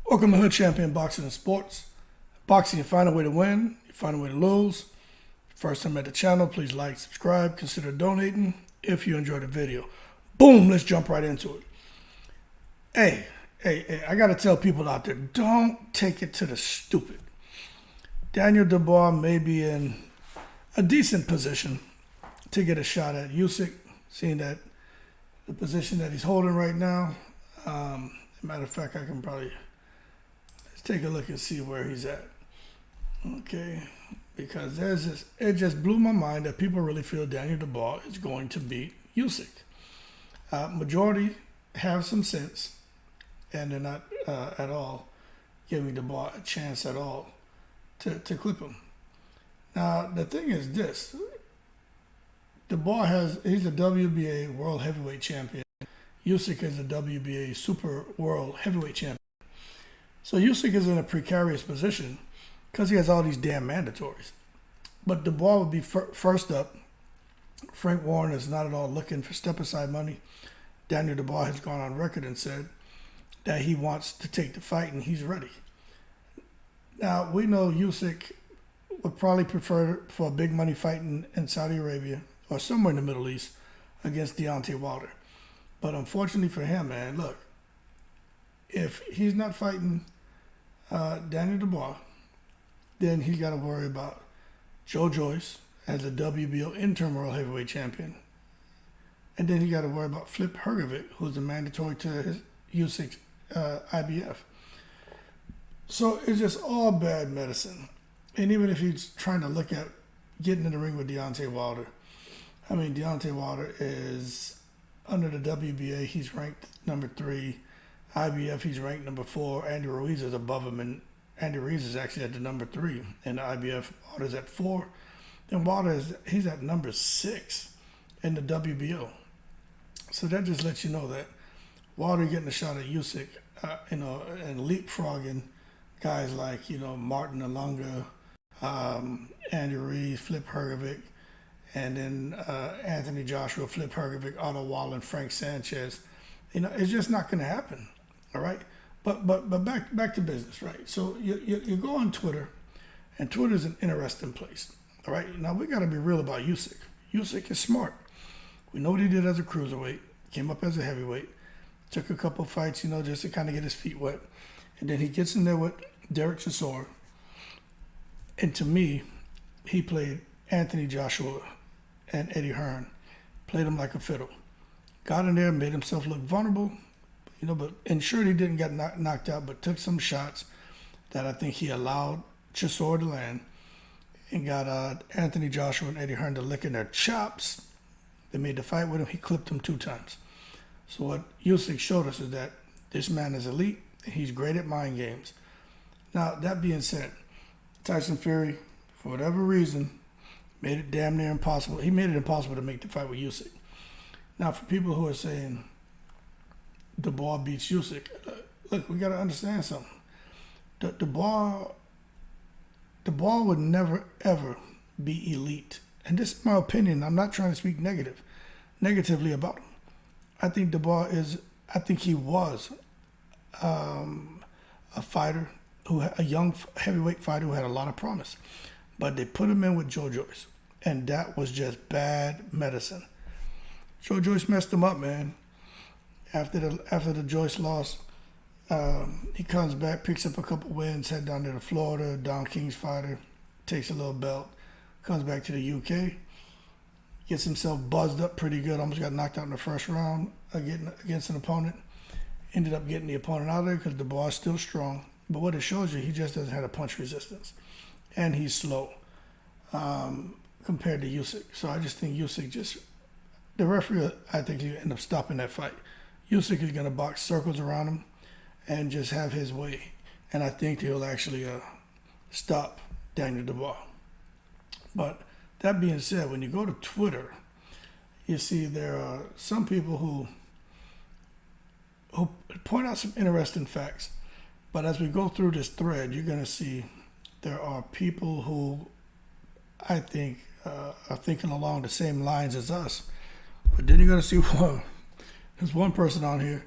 Welcome to Hood Champion Boxing and Sports. Boxing, you find a way to win, you find a way to lose. First time at the channel, please like, subscribe, consider donating if you enjoyed the video. Boom, let's jump right into it. Hey, I gotta tell people out there, don't take it to the stupid. Daniel Dubois may be in a decent position to get a shot at Usyk, seeing that the position that he's holding right now. Matter of fact, I can probably let's take a look and see where he's at. Okay, because it just blew my mind that people really feel Daniel Dubois is going to beat Usyk. Majority have some sense, and they're not at all giving Dubois a chance at all to clip him. Now, the thing is this. Dubois he's a WBA World Heavyweight Champion. Usyk is a WBA Super World Heavyweight Champion. So Usyk is in a precarious position because he has all these damn mandatories. But Dubois would be first up. Frank Warren is not at all looking for step-aside money. Daniel Dubois has gone on record and said that he wants to take the fight and he's ready. Now, we know Usyk would probably prefer for a big money fight in Saudi Arabia or somewhere in the Middle East against Deontay Wilder. But unfortunately for him, man, look, if he's not fighting Daniel Dubois, then he's got to worry about Joe Joyce as a WBO interim world heavyweight champion. And then he got to worry about Flip Hrgovic, who's a mandatory to his Usyk's IBF. So it's just all bad medicine. And even if he's trying to look at getting in the ring with Deontay Wilder, I mean, Deontay Wilder is under the WBA, he's ranked number 3. IBF, he's ranked number 4. Andy Ruiz is above him, and Andy Ruiz is actually at the number 3. And the IBF, Wilder's at 4. Then Wilder he's at number 6 in the WBO. So that just lets you know that Wilder getting a shot at Usyk, and leapfrogging guys like, Martin Alonga, Andy Ruiz, Flip Hrgovic, and then Anthony Joshua, Flip Hrgovic, Otto Wall, and Frank Sanchez. It's just not going to happen. All right, but back to business, right? So you go on Twitter, and Twitter is an interesting place. All right, now we got to be real about Usyk. Usyk is smart. We know what he did as a cruiserweight. Came up as a heavyweight. Took a couple fights, just to kind of get his feet wet, and then he gets in there with Derek Chisora. And to me, he played Anthony Joshua and Eddie Hearn, played him like a fiddle. Got in there, made himself look vulnerable, but ensured he didn't get knocked out, but took some shots that I think he allowed Chisora to land and got Anthony Joshua and Eddie Hearn to lick in their chops. They made the fight with him. He clipped him 2 times. So what Usyk showed us is that this man is elite and he's great at mind games. Now, that being said, Tyson Fury, for whatever reason, made it damn near impossible. He made it impossible to make the fight with Usyk. Now, for people who are saying Dubois beats Usyk, look, we got to understand something. Dubois would never, ever be elite. And this is my opinion. I'm not trying to speak negatively about him. I think he was a fighter, a young heavyweight fighter who had a lot of promise. But they put him in with Joe Joyce, and that was just bad medicine. Joe Joyce messed him up, man. After the Joyce loss, he comes back, picks up a couple wins, head down there to Florida, Don King's fighter, takes a little belt, comes back to the UK, gets himself buzzed up pretty good, almost got knocked out in the first round against an opponent. Ended up getting the opponent out of there because Dubois is still strong. But what it shows you, he just doesn't have a punch resistance. And he's slow compared to Usyk. So I just think Usyk the referee, I think he'll end up stopping that fight. Usyk is going to box circles around him and just have his way. And I think he'll actually stop Daniel Dubois. But that being said, when you go to Twitter, you see there are some people who point out some interesting facts. But as we go through this thread, you're going to see there are people who I think are thinking along the same lines as us. But then you're going to see there's one person on here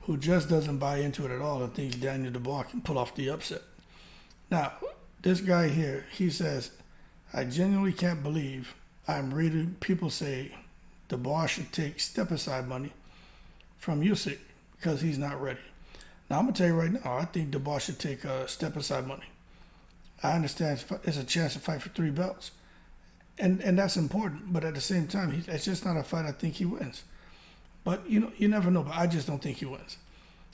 who just doesn't buy into it at all and thinks Daniel Dubois can pull off the upset. Now, this guy here, he says, I genuinely can't believe I'm reading people say Dubois should take step-aside money from Usyk because he's not ready. Now, I'm going to tell you right now, I think Dubois should take step-aside money. I understand it's a chance to fight for 3 belts. And that's important, but at the same time, it's just not a fight I think he wins. But, you never know, but I just don't think he wins.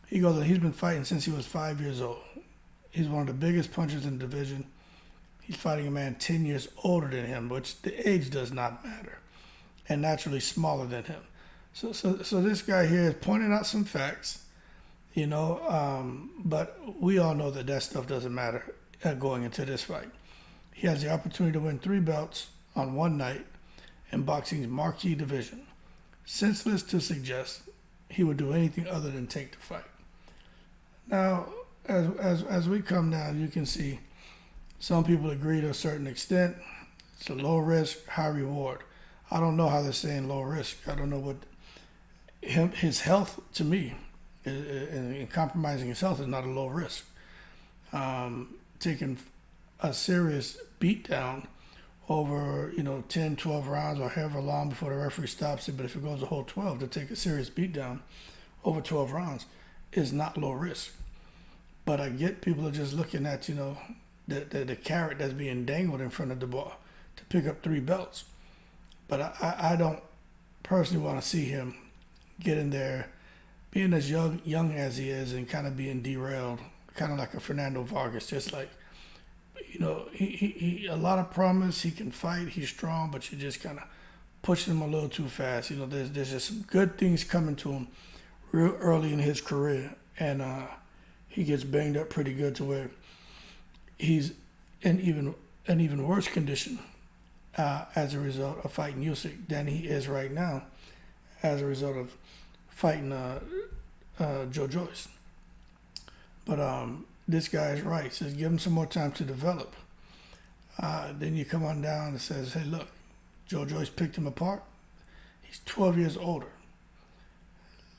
He goes, he's been fighting since he was 5 years old. He's one of the biggest punchers in the division. He's fighting a man 10 years older than him, which the age does not matter, and naturally smaller than him. So this guy here is pointing out some facts, but we all know that stuff doesn't matter going into this fight. He has the opportunity to win 3 belts on one night in boxing's marquee division. Senseless to suggest he would do anything other than take the fight. Now, as we come down, you can see some people agree to a certain extent. It's a low risk, high reward. I don't know how they're saying low risk. I don't know what his health, to me, in compromising his health is not a low risk. Taking a serious beat down over 10, 12 rounds or however long before the referee stops it, but if it goes a whole 12, to take a serious beat down over 12 rounds is not low risk. But I get people are just looking at the carrot that's being dangled in front of Dubois to pick up 3 belts. But I don't personally want to see him get in there being as young as he is and kind of being derailed, kind of like a Fernando Vargas, just like, he a lot of promise, he can fight, he's strong, but you just kind of pushing him a little too fast. There's just some good things coming to him real early in his career, and he gets banged up pretty good to where he's in even worse condition as a result of fighting Usyk than he is right now as a result of fighting Joe Joyce. But this guy is right. He says, give him some more time to develop. Then you come on down and says, hey, look, Joe Joyce picked him apart. He's 12 years older.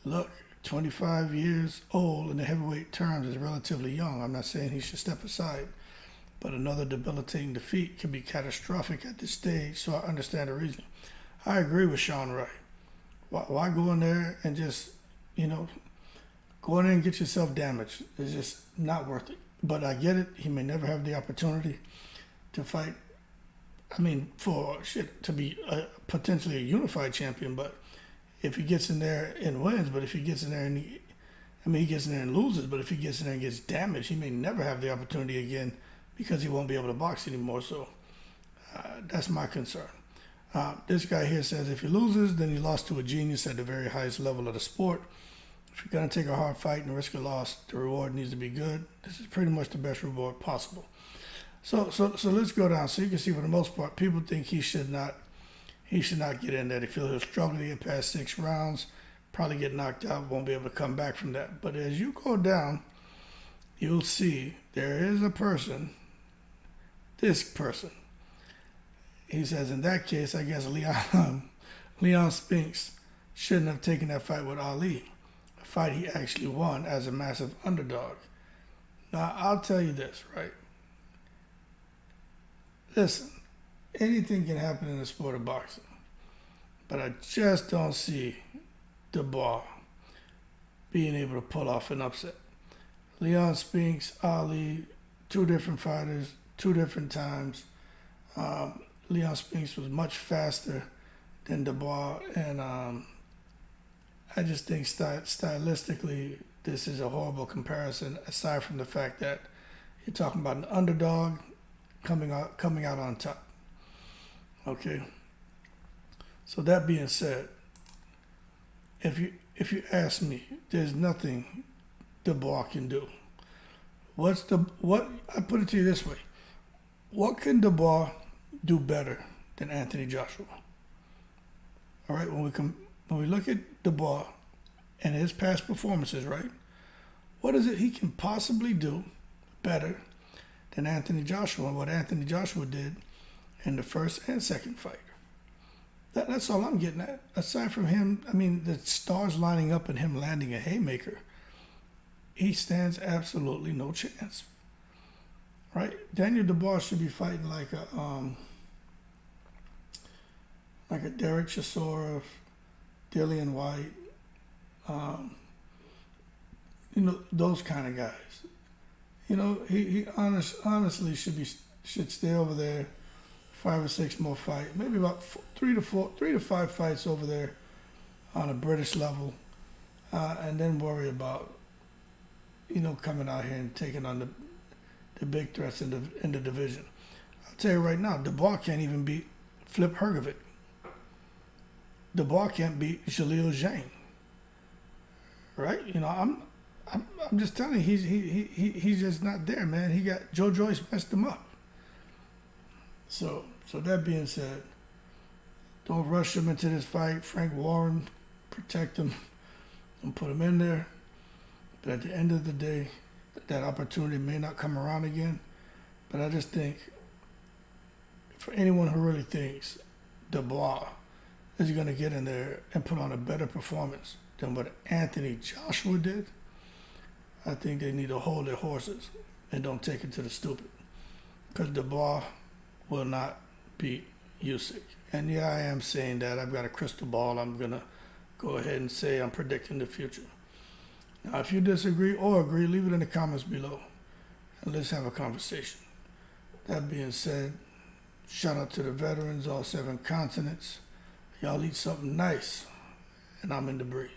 Look, 25 years old in the heavyweight terms is relatively young. I'm not saying he should step aside, but another debilitating defeat can be catastrophic at this stage, so I understand the reason. I agree with Sean Wright. Why go in there and just, go in there and get yourself damaged? It's just not worth it. But I get it. He may never have the opportunity to fight. To be potentially a unified champion. But if he gets in there and wins, but if he gets in there and he gets in there and loses, but if he gets in there and gets damaged, he may never have the opportunity again because he won't be able to box anymore. So that's my concern. This guy here says if he loses, then he lost to a genius at the very highest level of the sport. If you're going to take a hard fight and risk a loss, the reward needs to be good. This is pretty much the best reward possible. So let's go down. So you can see for the most part, people think he should not get in there. They feel he'll struggle to get past 6 rounds, probably get knocked out, won't be able to come back from that. But as you go down, you'll see there is a person, this person. He says, in that case, I guess Leon Spinks shouldn't have taken that fight with Ali, a fight he actually won as a massive underdog. Now, I'll tell you this, right? Listen, anything can happen in the sport of boxing, but I just don't see Dubois being able to pull off an upset. Leon Spinks, Ali, 2 different fighters, 2 different times. Leon Spinks was much faster than Dubois, and I just think stylistically this is a horrible comparison, aside from the fact that you're talking about an underdog coming out on top. Okay. So that being said, if you ask me, there's nothing Dubois can do. I put it to you this way. What can Dubois do better than Anthony Joshua? All right, when we look at Dubois and his past performances, right? What is it he can possibly do better than Anthony Joshua and what Anthony Joshua did in the first and second fight? That's all I'm getting at. Aside from him, the stars lining up and him landing a haymaker, he stands absolutely no chance. Right? Daniel Dubois should be fighting like a Derek Chisora, Dillian White, those kind of guys. He honestly should stay over there, 5 or 6 more fights, maybe about 3 to 5 fights over there on a British level, and then worry about coming out here and taking on the big threats in the division. I'll tell you right now, Dubois can't even beat Flip Hergovic. Dubois can't beat Jaleel Zhang. Right? I'm just telling you, he's just not there, man. Joe Joyce messed him up. So that being said, don't rush him into this fight. Frank Warren, protect him and put him in there. But at the end of the day, that opportunity may not come around again. But I just think, for anyone who really thinks Dubois is going to get in there and put on a better performance than what Anthony Joshua did, I think they need to hold their horses and don't take it to the stupid. Because Dubois will not beat Usyk. And yeah, I am saying that. I've got a crystal ball. I'm going to go ahead and say I'm predicting the future. Now, if you disagree or agree, leave it in the comments below. And let's have a conversation. That being said, shout out to the veterans, all 7 continents. Y'all eat something nice, and I'm in the breeze.